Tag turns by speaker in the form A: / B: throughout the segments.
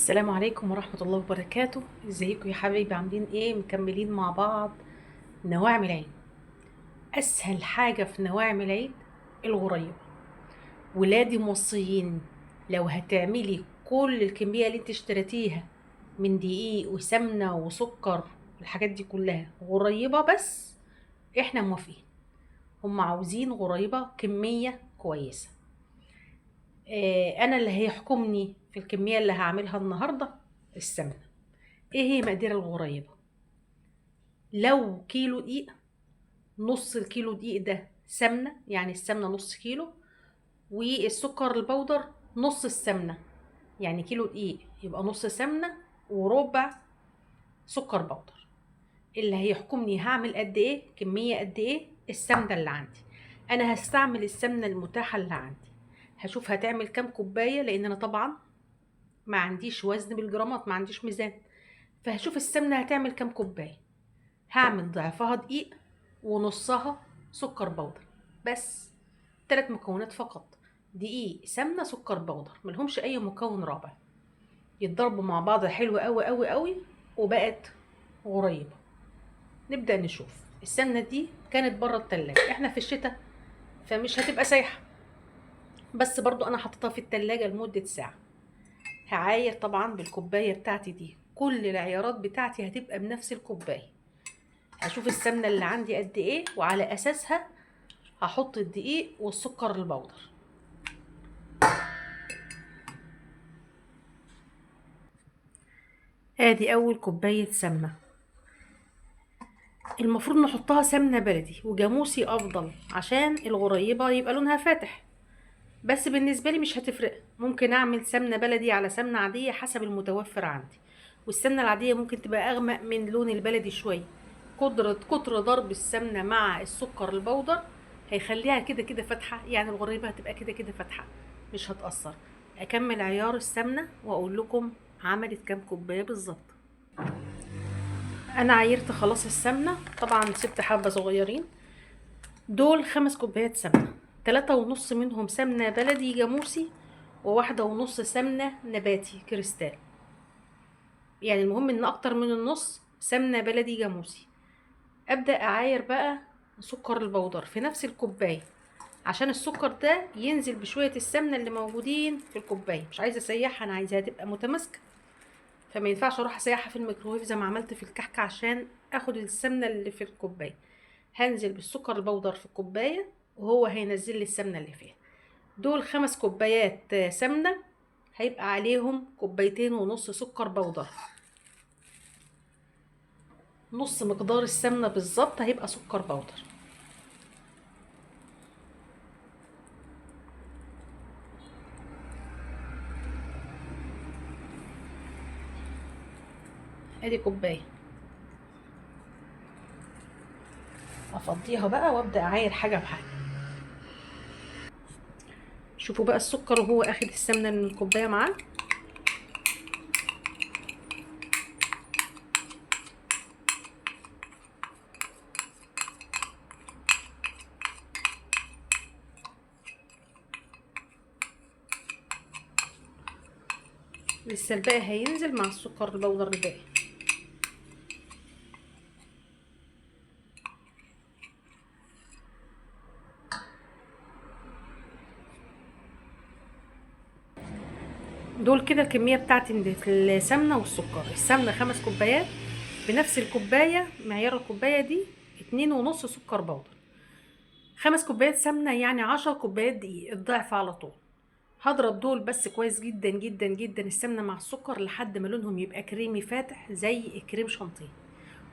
A: السلام عليكم ورحمة الله وبركاته. ازيكم يا حبايبي؟ عاملين ايه؟ مكملين مع بعض نواعم العيد. اسهل حاجة في نواعم العيد الغريبة. ولادي موصيين، لو هتعملي كل الكمية اللي انت اشتريتيها من دقيق وسمنة وسكر، الحاجات دي كلها غريبة بس احنا موافقين. هم عاوزين غريبة كمية كويسة. انا اللي هيحكمني في الكمية اللي هعملها النهاردة السمنة. ايه هي مقادير الغريبة؟ لو كيلو دقيق، نص الكيلو دقيق ده سمنة، يعني السمنة نص كيلو، والسكر البودر نص السمنة. يعني كيلو دقيق يبقى نص سمنة وربع سكر بودر. اللي هيحكمني هعمل قد ايه، كمية قد ايه السمنة اللي عندي. انا هستعمل السمنة المتاحة اللي عندي. هشوف هتعمل كام كوباية، لان انا طبعا ما عنديش وزن بالجرامات، ما عنديش ميزان. فهشوف السمنة هتعمل كام كوباية. هعمل ضعفها دقيق ونصها سكر بودر بس. 3 مكونات فقط: دقيق، سمنة، سكر بودر، ملهمش اي مكون رابع. يتضربوا مع بعض حلو قوي قوي قوي وبقت غريبة. نبدأ نشوف. السمنة دي كانت بره التلاجة، احنا في الشتاء فمش هتبقى سايحة، بس برضو انا حطيتها في التلاجة لمدة ساعة. هعاير طبعا بالكوباية بتاعتي دي، كل العيارات بتاعتي هتبقى بنفس الكوباية. هشوف السمنة اللي عندي قد ايه، وعلى اساسها هحط الدقيق والسكر البودر. ادي اول كوباية سمنة. المفروض نحطها سمنة بلدي وجاموسي افضل، عشان الغريبة يبقى لونها فاتح. بس بالنسبة لي مش هتفرق، ممكن اعمل سمنة بلدي على سمنة عادية حسب المتوفر عندي. والسمنة العادية ممكن تبقى اغمق من لون البلدي شوية. كتر ضرب السمنة مع السكر البودر هيخليها كده كده فاتحة، يعني الغريبة هتبقى كده كده فاتحة، مش هتأثر. اكمل عيار السمنة واقول لكم عملت كام كوباية بالظبط. انا عايرت خلاص السمنة، طبعا سبت حبة صغيرين. دول 5 كوبايات سمنة، 3.5 منهم سمنة بلدي جاموسي، و1.5 سمنة نباتي كريستال. يعني المهم ان اكتر من النص سمنة بلدي جاموسي. ابدأ اعاير بقى سكر البودر في نفس الكوباية، عشان السكر ده ينزل بشوية السمنة اللي موجودين في الكوباية. مش عايزة اسيحها، انا عايزاها تبقى متماسكة، فما ينفعش اروح اسيحها في الميكروويف زي ما عملت في الكحكة عشان اخد السمنة اللي في الكوباية. هنزل بالسكر البودر في الكوباية وهو هينزل لي السمنة اللي فيها. دول 5 كوبايات سمنة، هيبقى عليهم 2.5 كوبايات سكر بودر. نص مقدار السمنة بالظبط هيبقى سكر بودر. ادي كوباية، افضيها بقى وابدأ اعاير حاجة بحاجة. شوفوا بقى السكر وهو اخد السمنة من الكوباية معاه. لسه الباقي هينزل مع السكر البودر الباقي. دول كده الكمية بتاعت السمنة والسكر. السمنة 5 كوبايات، بنفس الكوباية معيار الكوباية دي 2.5 سكر بودر. 5 كوبايات سمنة يعني 10 كوبايات دقيق، الضعف على طول. هضرب دول بس كويس جدا جدا جدا، السمنة مع السكر، لحد ما لونهم يبقى كريمي فاتح زي الكريم شانتيه.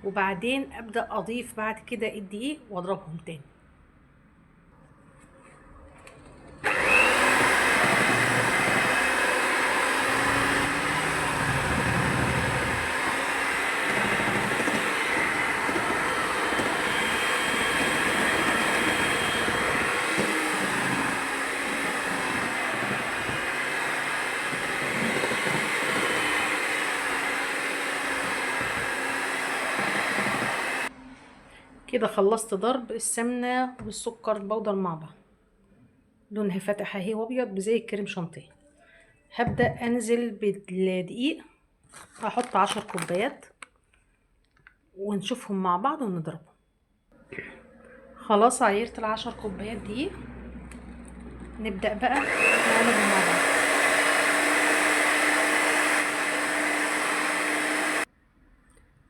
A: وبعدين ابدأ اضيف بعد كده الدقيق واضربهم تاني. كده خلصت ضرب السمنة والسكر البودر مع بعض. لونها فاتح اهي وابيض زي الكريم شانتيه. هبدأ انزل بالدقيق، هحط 10 كوبايات ونشوفهم مع بعض ونضربهم. خلاص عيرت ال10 كوبايات دقيق، نبدأ بقى نعملهم مع بعض.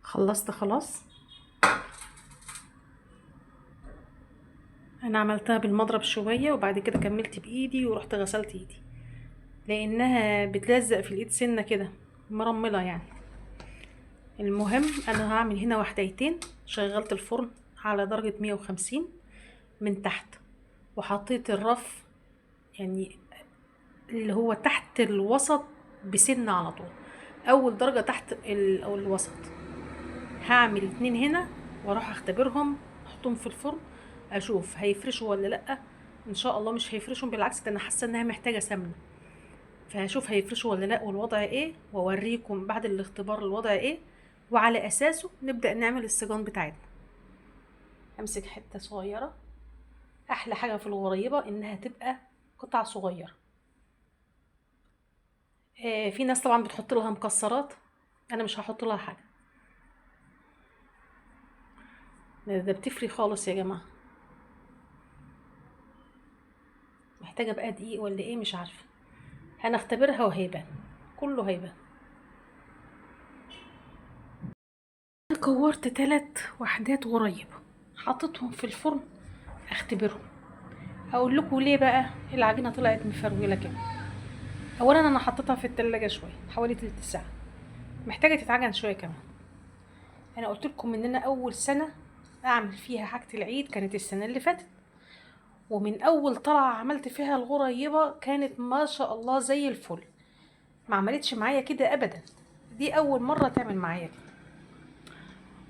A: خلصت خلاص. انا عملتها بالمضرب شوية وبعد كده كملت بايدي ورحت غسلت ايدي لانها بتلزق في الايد سنة كده مرملة يعني. المهم انا هعمل هنا وحدايتين. شغلت الفرن على درجة 150 من تحت، وحطيت الرف يعني اللي هو تحت الوسط بسنة على طول، اول درجة تحت او الوسط. هعمل 2 هنا واروح اختبرهم، احطهم في الفرن اشوف هيفرشوا ولا لا. ان شاء الله مش هيفرشوا، بالعكس ده انا حاسه انها محتاجه سمنه، فهشوف هيفرشوا ولا لا والوضع ايه، واوريكم بعد الاختبار الوضع ايه، وعلى اساسه نبدا نعمل السجان بتاعتنا. امسك حته صغيره. احلى حاجه في الغريبه انها تبقى قطع صغيره. في ناس طبعا بتحط لها مكسرات، انا مش هحط لها حاجه. ده بتفري خالص يا جماعه. محتاجه بقى دقيق ولا ايه مش عارفه، هنختبرها وهيبان، كله هيبان. كورت 3 وحدات غريبة حطيتهم في الفرن اختبرهم. اقول لكم ليه بقى العجينة طلعت مفرولة كده. اولا انا حطيتها في التلاجة شوية حوالي تلت ساعة، محتاجة تتعجن شوية كمان. انا قلت لكم ان انا اول سنة اعمل فيها حاجة العيد كانت السنة اللي فاتت، ومن اول طلعة عملت فيها الغريبة كانت ما شاء الله زي الفل، ما عملتش معايا كده ابدا. دي اول مرة تعمل معايا كده.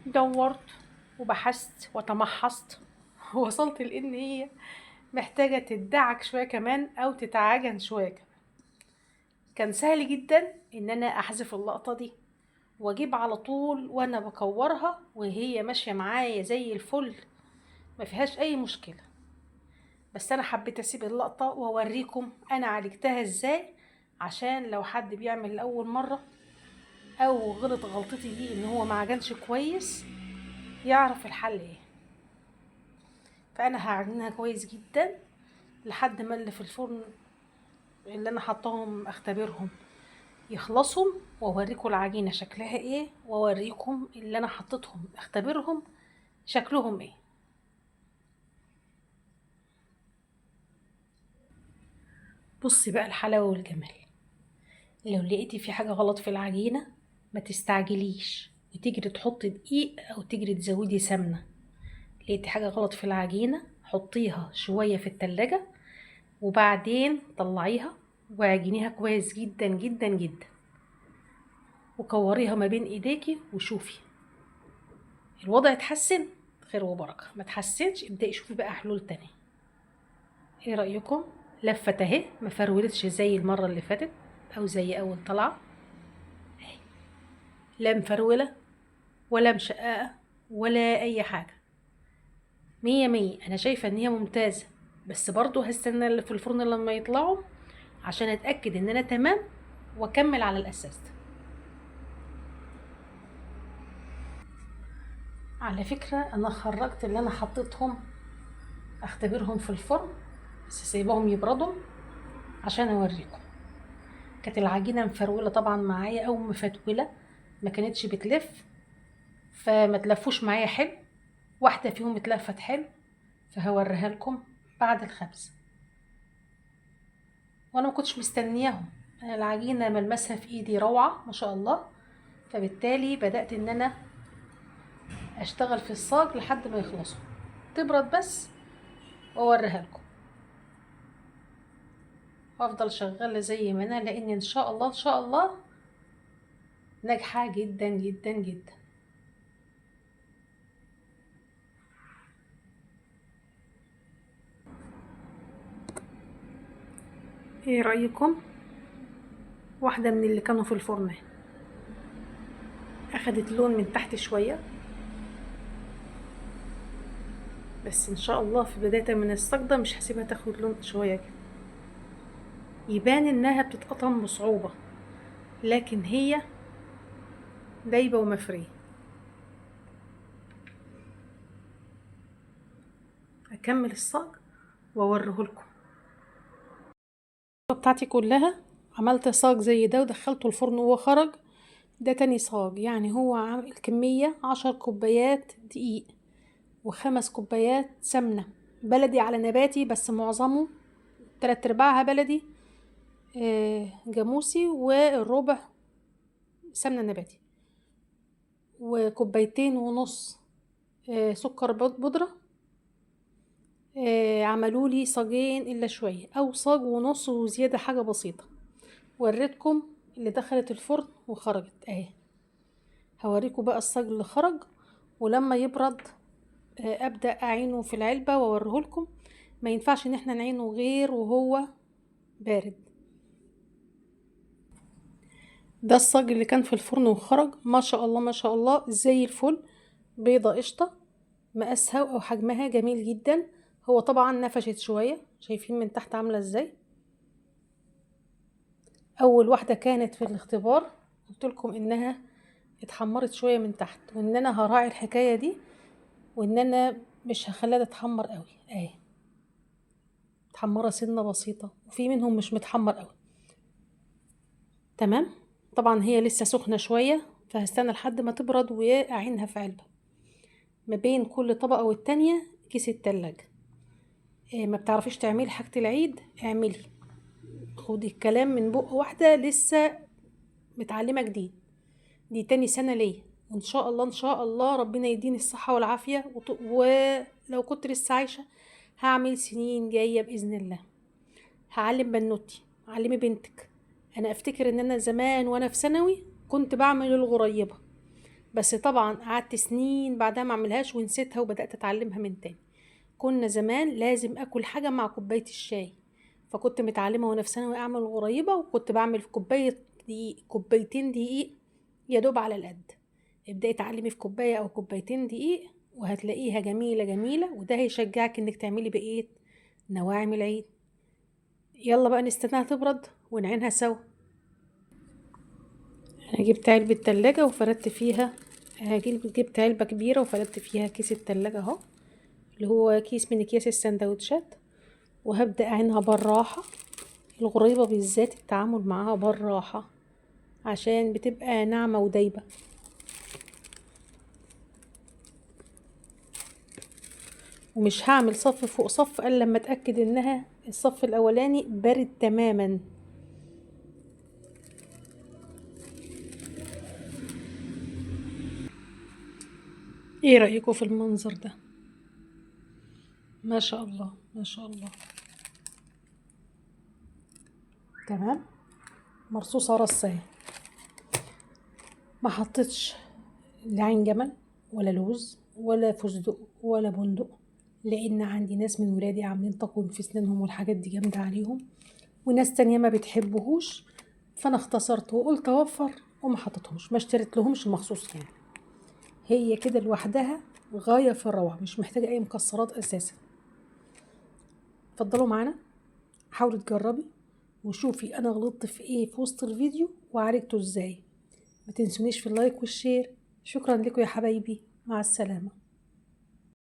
A: دورت وبحثت وتمحصت ووصلت لان هي محتاجة تدعك شوية كمان او تتعجن شوية كمان. كان سهل جدا ان انا احذف اللقطة دي واجيب على طول وانا بكورها وهي ماشية معايا زي الفل، ما فيهاش اي مشكلة. بس انا حبيت اسيب اللقطة واوريكم انا عالجتها ازاي، عشان لو حد بيعمل لاول مرة او غلط غلطتي دي ان هو ما عجنش كويس يعرف الحل ايه. فانا هعجنها كويس جدا لحد ما اللي في الفرن اللي انا حطاهم اختبرهم يخلصوا، واوريكم العجينه شكلها ايه، واوريكم اللي انا حطيتهم اختبرهم شكلهم ايه. بصي بقى الحلاوه والجمال. لو لقيتي في حاجه غلط في العجينه ما تستعجليش وتجري تحطي دقيق او تجري تزودي سمنه. لقيتي حاجه غلط في العجينه حطيها شويه في التلاجة وبعدين طلعيها واعجنيها كويس جدا جدا جدا، وكوريها ما بين ايديكي وشوفي الوضع اتحسن خير وبركة، ما تحسنش ابدأي شوفي بقى حلول تانية. ايه رأيكم؟ لفت اهي ما فرولتش زي المرة اللي فاتت او زي اول طلعة اهي، لا مفرولة ولا مشققة ولا اي حاجة، 100 100. انا شايفة ان هي ممتازة، بس برضو هستنى اللي في الفرن لما يطلعوا عشان اتأكد ان انا تمام واكمل على الاساس ده. على فكرة انا خرجت اللي انا حطيتهم اختبرهم في الفرن، بس سايباهم يبردوا عشان اوريكم. كانت العجينة مفرولة طبعا معايا او مفتولة، ما كانتش بتلف، فما تلفوش معايا حلو. واحدة فيهم اتلفت حلو، فهوريها لكم بعد الخبز. وانا ما كنتش مستنياهم، انا العجينة ملمسها في ايدي روعة ما شاء الله، فبالتالي بدأت ان انا اشتغل في الصاج لحد ما يخلصوا تبرد بس واوريها لكم. وافضل شغالة زي ما انا لان ان شاء الله ان شاء الله ناجحة جدا جدا جدا. ايه رأيكم؟ واحدة من اللي كانوا في الفرن اخدت لون من تحت شوية، بس ان شاء الله في بداية من الصاج ده مش هسيبها تاخد لون شوية كده. يبان انها بتتقطم بصعوبة، لكن هي دايبة ومفرية. اكمل الصاج واوريهولكم. بتاعتي كلها عملت صاج زي ده ودخلته الفرن وهو خرج. ده تاني صاج، يعني هو عامل كمية 10 كوبايات دقيق و5 كوبايات سمنة بلدي على نباتي، بس معظمه 3/4 بلدي جاموسي، والربع سمنة نباتي، وكوبايتين ونص سكر بودرة. عملوا لي صاجين الا شوية، او صاج ونص وزيادة حاجة بسيطة. وريتكم اللي دخلت الفرن وخرجت اهي. هوريكم بقى الصاج اللي خرج، ولما يبرد ابدأ اعينه في العلبة واوريهولكم. ما ينفعش ان احنا نعينه غير وهو بارد. ده الصاج اللي كان في الفرن وخرج، ما شاء الله ما شاء الله زي الفل. بيضة قشطة، مقاسها او حجمها جميل جدا. هو طبعا نفشت شوية، شايفين من تحت عاملة ازاي. اول واحدة كانت في الاختبار قلت لكم انها اتحمرت شوية من تحت، وان انا هراعي الحكاية دي، وان انا مش هخليها تتحمر قوي اهي. متحمرة سنة بسيطة، وفي منهم مش متحمر قوي. تمام. طبعا هي لسه سخنة شوية، فهستنى لحد ما تبرد واعينها في علبة. ما بين كل طبقة والتانية كيس التلاجة. ما بتعرفيش تعملي حاجة العيد اعملي. خدي الكلام من بق واحدة لسه متعلمة جديد. دي تاني سنة ليا، وان شاء الله ان شاء الله ربنا يديني الصحة والعافية، ولو كنت لسه عايشة هعمل سنين جاية بإذن الله. هعلم بنوتي، علمي بنتك. انا افتكر ان انا زمان وانا في ثانوي كنت بعمل الغريبة، بس طبعا قعدت سنين بعدها ما اعملهاش ونسيتها وبدأت اتعلمها من تاني. كنا زمان لازم اكل حاجة مع كوباية الشاي، فكنت متعلمة وانا في ثانوي اعمل غريبة، وكنت بعمل في كوباية دقيق كوبايتين دقيق يا دوب على القد. ابدأي اتعلمي في كوباية او كوبايتين دقيق وهتلاقيها جميلة جميلة، وده هيشجعك انك تعملي بقية نواعم العيد. يلا بقى نستناها تبرد ونعينها سوا. انا جبت علبة تلاجة وفردت فيها، جبت علبة كبيرة وفردت فيها كيس التلاجة اهو، اللي هو كيس من اكياس السندوتشات. وهبدأ اعينها بالراحة. الغريبة بالذات التعامل معاها بالراحة عشان بتبقى ناعمة ودايبة. ومش هعمل صف فوق صف الا لما اتأكد انها الصف الاولاني بارد تماما. ايه رأيكم في المنظر ده؟ ما شاء الله ما شاء الله. تمام. مرصوصة رصة. ما حطيتش لا عين جمل ولا لوز ولا فستق ولا بندق، لان عندي ناس من ولادي عاملين تقويم في سنانهم والحاجات دي جامده عليهم، وناس تانية ما بتحبهوش. فانا اختصرت وقلت اوفر وما حطيتهمش، ما اشتريت لهمش مخصوص يعني. هي كده لوحدها غايه في الروعه، مش محتاجه اي مكسرات اساسا. اتفضلوا معانا، حاولي تجربي وشوفي انا غلطت في ايه في وسط الفيديو وعالجته ازاي. ما تنسونيش في اللايك والشير. شكرا لكم يا حبايبي، مع السلامه.